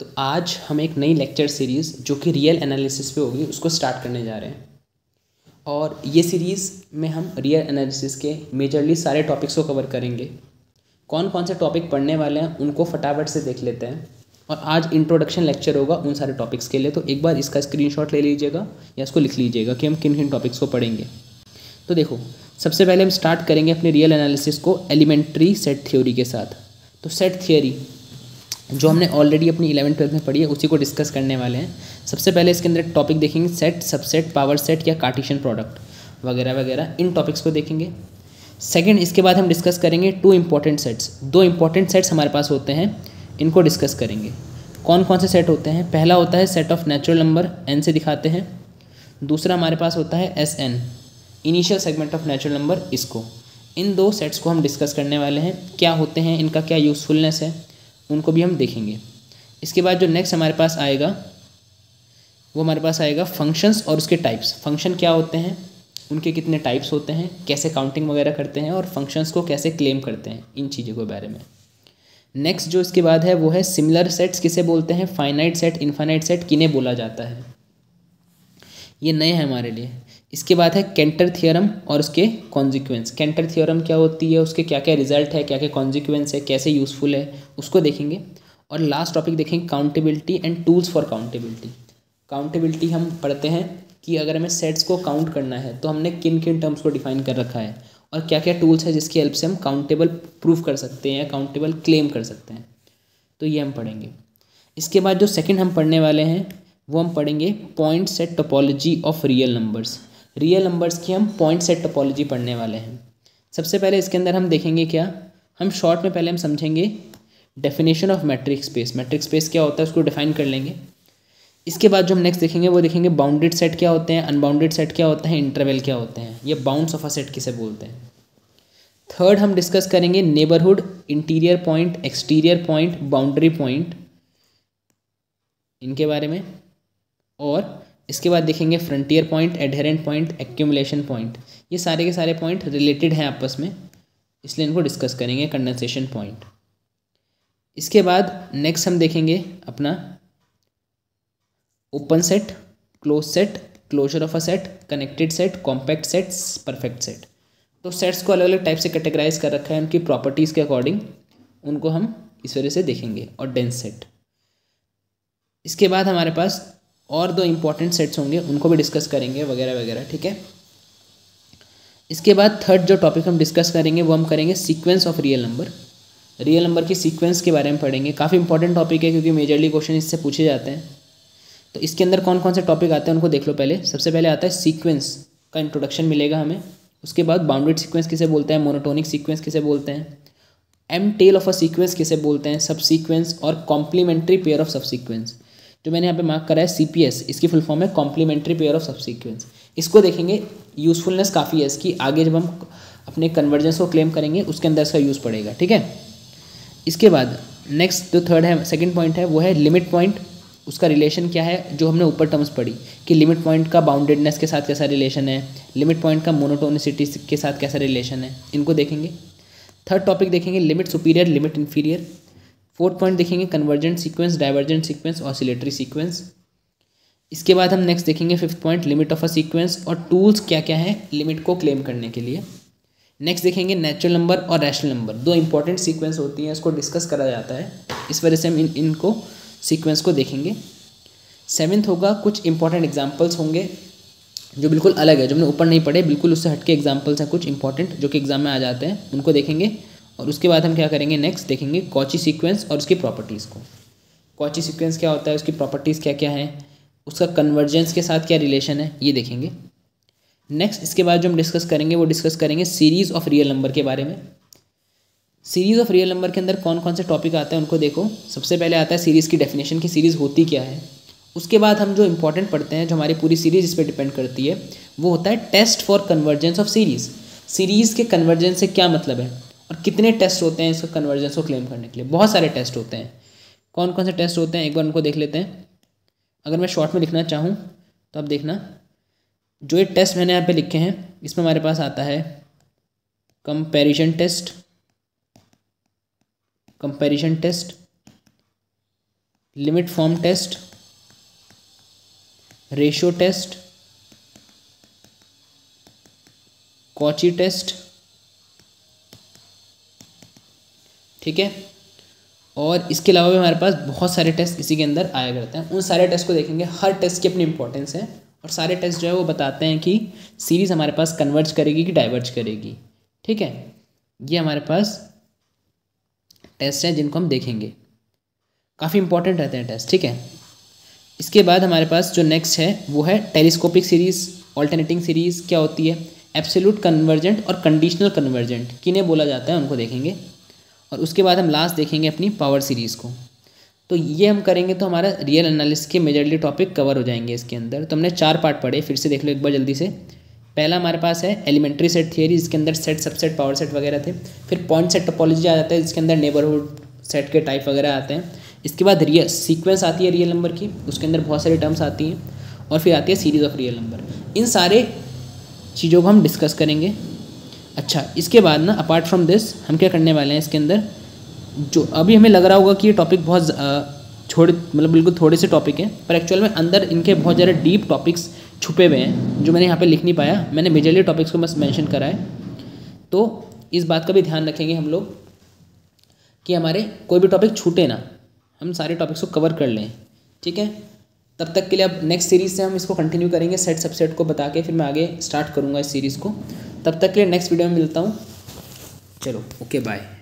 तो आज हम एक नई लेक्चर सीरीज़ जो कि रियल एनालिसिस पे होगी उसको स्टार्ट करने जा रहे हैं। और ये सीरीज़ में हम रियल एनालिसिस के मेजरली सारे टॉपिक्स को कवर करेंगे। कौन कौन से टॉपिक पढ़ने वाले हैं उनको फटाफट से देख लेते हैं। और आज इंट्रोडक्शन लेक्चर होगा उन सारे टॉपिक्स के लिए, तो एक बार इसका स्क्रीनशॉट ले लीजिएगा या इसको लिख लीजिएगा कि हम किन किन टॉपिक्स को पढ़ेंगे। तो देखो, सबसे पहले हम स्टार्ट करेंगे अपने रियल एनालिसिस को एलिमेंट्री सेट थ्योरी के साथ। तो सेट थियोरी जो हमने ऑलरेडी अपनी 11th-12th में पढ़ी है उसी को डिस्कस करने वाले हैं। सबसे पहले इसके अंदर टॉपिक देखेंगे सेट, सबसेट, पावर सेट या कार्टेशियन प्रोडक्ट वगैरह वगैरह, इन टॉपिक्स को देखेंगे। सेकंड, इसके बाद हम डिस्कस करेंगे दो इंपॉर्टेंट सेट्स हमारे पास होते हैं, इनको डिस्कस करेंगे। कौन कौन से सेट होते हैं? पहला होता है set of natural number, n से दिखाते हैं। दूसरा हमारे पास होता है SN, initial segment of natural number, इसको। इन दो सेट्स को हम डिस्कस करने वाले हैं, क्या होते हैं, इनका क्या यूज़फुलनेस है, उनको भी हम देखेंगे। इसके बाद जो नेक्स्ट हमारे पास आएगा वो हमारे पास आएगा फंक्शंस और उसके टाइप्स। फंक्शन क्या होते हैं, उनके कितने टाइप्स होते हैं, कैसे काउंटिंग वगैरह करते हैं और फंक्शंस को कैसे क्लेम करते हैं, इन चीज़ों के बारे में। नेक्स्ट जो इसके बाद है वो है सिमिलर सेट्स किसे बोलते हैं, फाइनाइट सेट, इनफाइनाइट सेट किन्हें बोला जाता है, ये नए हैं हमारे लिए। इसके बाद है केंटर थ्योरम और उसके कॉन्सिक्वेंस। केंटर थ्योरम क्या होती है, उसके क्या क्या रिजल्ट है, क्या क्या कॉन्सिक्वेंस है, कैसे यूज़फुल है, उसको देखेंगे। और लास्ट टॉपिक देखेंगे accountability and tools for accountability. Accountability हम पढ़ते हैं कि अगर हमें सेट्स को काउंट करना है तो हमने किन किन टर्म्स को डिफाइन कर रखा है और क्या क्या टूल्स है जिसकी हेल्प से हम काउंटेबल प्रूव कर सकते हैं या काउंटेबल क्लेम कर सकते हैं, तो ये हम पढ़ेंगे। इसके बाद जो सेकंड हम पढ़ने वाले हैं वो हम पढ़ेंगे point set topology of real numbers. Real numbers की हम पॉइंट सेट टोपोलॉजी पढ़ने वाले हैं। सबसे पहले इसके अंदर हम देखेंगे क्या, हम शॉर्ट में पहले हम समझेंगे definition of matric space. Matric space क्या होता है उसको डिफाइन कर लेंगे। इसके बाद जो हम नेक्स्ट देखेंगे वो देखेंगे बाउंडेड सेट क्या होते हैं, अनबाउंडेड सेट क्या होता है, इंटरवल क्या होते हैं, ये बाउंड्स ऑफ अ सेट किसे बोलते हैं। थर्ड हम डिस्कस करेंगे neighbourhood, interior point, exterior point, boundary point, इनके बारे में। और इसके बाद देखेंगे frontier point, adherent point, accumulation point. ये सारे के सारे पॉइंट रिलेटेड हैं आपस में, इसलिए इनको डिस्कस करेंगे। Condensation point. इसके बाद नेक्स्ट हम देखेंगे अपना open set, close set, closure of a set, connected set, compact sets, perfect set. तो सेट्स को अलग अलग टाइप से कैटेगराइज कर रखा है उनकी प्रॉपर्टीज़ के अकॉर्डिंग, उनको हम इस वजह से देखेंगे। और डेंस सेट। इसके बाद हमारे पास और दो इंपॉर्टेंट सेट्स होंगे, उनको भी डिस्कस करेंगे वगैरह वगैरह, ठीक है। इसके बाद थर्ड जो टॉपिक हम डिस्कस करेंगे वो हम करेंगे sequence of real number. Real number की सीक्वेंस के बारे में पढ़ेंगे। काफ़ी इंपॉर्टेंट टॉपिक है क्योंकि मेजरली क्वेश्चन इससे पूछे जाते हैं। तो इसके अंदर कौन कौन से टॉपिक आते हैं उनको देख लो पहले। सबसे पहले आता है सीक्वेंस का इंट्रोडक्शन मिलेगा हमें। उसके बाद बाउंडेड सीक्वेंस किसे बोलते हैं, मोनोटोनिक सीक्वेंस किसे बोलते हैं, M tail of a sequence किसे बोलते हैं, सब सीक्वेंस, और complementary pair of subsequence. जो मैंने यहाँ पे मार्क करा है CPS, इसकी फुल फॉर्म है complementary pair of subsequence. इसको देखेंगे, यूज़फुलनेस काफ़ी है इसकी, आगे जब हम अपने कन्वर्जेंस को क्लेम करेंगे उसके अंदर इसका यूज़ पड़ेगा, ठीक है। इसके बाद नेक्स्ट जो थर्ड है, सेकंड पॉइंट है वो है लिमिट पॉइंट। उसका रिलेशन क्या है, जो हमने ऊपर टर्म्स पढ़ी कि लिमिट पॉइंट का बाउंडेडनेस के साथ कैसा रिलेशन है, लिमिट पॉइंट का मोनोटोनिसिटी के साथ कैसा रिलेशन है, इनको देखेंगे। थर्ड टॉपिक देखेंगे limit superior, limit inferior. Fourth point देखेंगे convergent sequence, divergent sequence, oscillatory sequence. इसके बाद हम नेक्स्ट देखेंगे fifth point limit of a sequence और टूल्स क्या क्या है लिमिट को क्लेम करने के लिए। नेक्स्ट देखेंगे नेचुरल नंबर और रैशनल नंबर। दो इंपॉर्टेंट सीक्वेंस होती हैं, इसको डिस्कस करा जाता है, इस वजह से हम इनको सीक्वेंस को देखेंगे। सेवेंथ होगा कुछ इंपॉर्टेंट एग्जाम्पल्स होंगे जो बिल्कुल अलग है, जो हमने ऊपर नहीं पढ़े, बिल्कुल उससे हटके एग्जाम्पल्स हैं कुछ इंपॉर्टेंट जो कि एग्जाम में आ जाते हैं, उनको देखेंगे। और उसके बाद हम क्या करेंगे, नेक्स्ट देखेंगे कॉची सीक्वेंस और उसकी प्रॉपर्टीज़ को। कॉची सीक्वेंस क्या होता है, उसकी प्रॉपर्टीज़ क्या क्या हैं, उसका कन्वर्जेंस के साथ क्या रिलेशन है, ये देखेंगे। नेक्स्ट इसके बाद जो हम डिस्कस करेंगे वो डिस्कस करेंगे सीरीज़ ऑफ रियल नंबर के बारे में। सीरीज़ ऑफ रियल नंबर के अंदर कौन कौन से टॉपिक आते हैं उनको देखो। सबसे पहले आता है सीरीज़ की डेफिनेशन की सीरीज़ होती क्या है। उसके बाद हम जो इंपॉर्टेंट पढ़ते हैं, जो हमारी पूरी सीरीज़ इस पर डिपेंड करती है, वो होता है test for convergence of series. Series के कन्वर्जेंस से क्या मतलब है और कितने टेस्ट होते हैं इसका कन्वर्जेंस को क्लेम करने के लिए। बहुत सारे टेस्ट होते हैं। कौन कौन से टेस्ट होते हैं एक बार उनको देख लेते हैं। अगर मैं शॉर्ट में लिखना चाहूँ तो आप देखना, जो ये टेस्ट मैंने यहाँ पे लिखे हैं इसमें हमारे पास आता है comparison test, limit form test, ratio test, Cauchy test, ठीक है। और इसके अलावा भी हमारे पास बहुत सारे टेस्ट इसी के अंदर आया करते हैं। उन सारे टेस्ट को देखेंगे, हर टेस्ट की अपनी इंपॉर्टेंस है और सारे टेस्ट जो है वो बताते हैं कि सीरीज़ हमारे पास कन्वर्ज करेगी कि डाइवर्ज करेगी, ठीक है। ये हमारे पास टेस्ट हैं जिनको हम देखेंगे, काफ़ी इंपॉर्टेंट रहते हैं टेस्ट, ठीक है। इसके बाद हमारे पास जो नेक्स्ट है वो है टेलीस्कोपिक सीरीज़, ऑल्टरनेटिंग सीरीज़ क्या होती है, एब्सोल्यूट कन्वर्जेंट और कंडीशनल कन्वर्जेंट किन्हें बोला जाता है उनको देखेंगे। और उसके बाद हम लास्ट देखेंगे अपनी पावर सीरीज़ को। तो ये हम करेंगे तो हमारा रियल एनालिसिस के मेजरली टॉपिक कवर हो जाएंगे इसके अंदर। तो हमने 4 पार्ट पढ़े, फिर से देख लो एक बार जल्दी से। पहला हमारे पास है एलिमेंट्री सेट थियरी, जिसके अंदर सेट, सबसेट, पावर सेट वगैरह थे। फिर पॉइंट सेट टोपोलॉजी आ जाता है, जिसके अंदर नेबरहुड सेट के टाइप वगैरह आते हैं। इसके बाद रियल सीक्वेंस आती है रियल नंबर की, उसके अंदर बहुत सारी टर्म्स आती हैं। और फिर आती है सीरीज़ ऑफ रियल नंबर। इन सारे चीज़ों को हम डिस्कस करेंगे। अच्छा, इसके बाद ना अपार्ट फ्रॉम दिस हम क्या करने वाले हैं इसके अंदर, जो अभी हमें लग रहा होगा कि ये टॉपिक बहुत मतलब बिल्कुल थोड़े से टॉपिक हैं, पर एक्चुअल में अंदर इनके बहुत ज़्यादा डीप टॉपिक्स छुपे हुए हैं जो मैंने यहाँ पे लिख नहीं पाया। मैंने मेजरली टॉपिक्स को बस मेंशन करा है। तो इस बात का भी ध्यान रखेंगे हम लोग कि हमारे कोई भी टॉपिक छूटे ना, हम सारे टॉपिक्स को कवर कर लें, ठीक है। तब तक के लिए अब नेक्स्ट सीरीज़ से हम इसको कंटिन्यू करेंगे, सेट सबसेट को बता के फिर मैं आगे स्टार्ट करूँगा इस सीरीज़ को। तब तक के लिए नेक्स्ट वीडियो में मिलता हूँ। चलो, ओके, बाय।